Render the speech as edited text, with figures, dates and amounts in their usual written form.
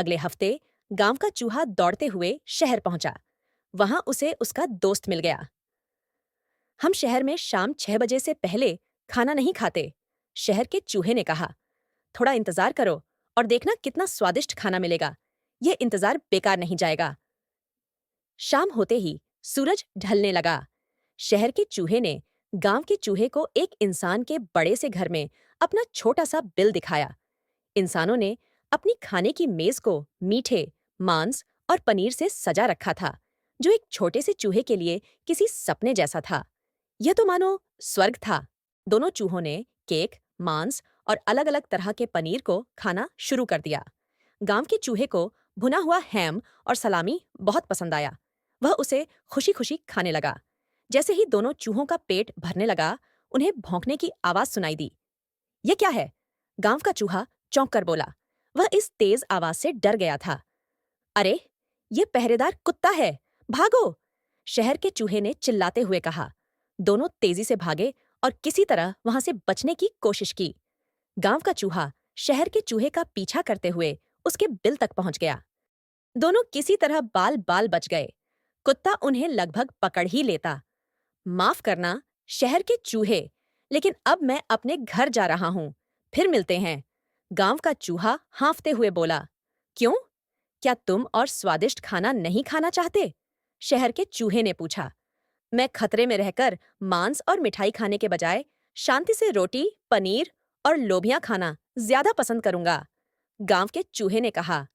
अगले हफ्ते गांव का चूहा दौड़ते हुए शहर पहुंचा। वहां उसे उसका दोस्त मिल गया। हम शहर में शाम 6 बजे से पहले खाना नहीं खाते, शहर के चूहे ने कहा। थोड़ा इंतजार करो और देखना कितना स्वादिष्ट खाना मिलेगा। ये इंतजार बेकार नहीं जाएगा। शाम होते ही सूरज ढलने लगा। शहर के चूहे ने गांव के चूहे को एक इंसान के बड़े से घर में अपना छोटा सा बिल दिखाया। इंसानों ने अपनी खाने की मेज को मीठे, मांस और पनीर से सजा रखा था, जो एक छोटे से चूहे के लिए किसी सपने जैसा था। यह तो मानो स्वर्ग था। दोनों चूहों ने केक, मांस और अलग-अलग तरह के पनीर को खाना शुरू कर दिया। गांव के चूहे को भुना हुआ हैम और सलामी बहुत पसंद आया। वह उसे खुशी-खुशी खाने लगा। जैसे ही दोनों चूहों का पेट भरने लगा, उन्हें भौंकने की आवाज सुनाई दी। ये क्या है? गांव का चूहा चौंक कर बोला। वह इस तेज आवाज से डर गया था। अरे, ये पहरेदार कुत्ता है, भागो! शहर के चूहे ने चिल्लाते हुए कहा। दोनों तेजी से भागे और किसी तरह वहां से बचने की कोशिश की। गांव का चूहा शहर के चूहे का पीछा करते हुए उसके बिल तक पहुंच गया। दोनों किसी तरह बाल बाल बच गए। कुत्ता उन्हें लगभग पकड़ ही लेता। माफ करना, शहर के चूहे, लेकिन अब मैं अपने घर जा रहा हूं। फिर मिलते हैं। गांव का चूहा हांफते हुए बोला। क्यों? क्या तुम और स्वादिष्ट खाना नहीं खाना चाहते? शहर के चूहे ने पूछा। मैं खतरे में रहकर मांस और मिठाई खाने के बजाय शांति से रोटी, पनीर और लोबियां खाना ज्यादा पसंद करूंगा। गांव के चूहे ने कहा।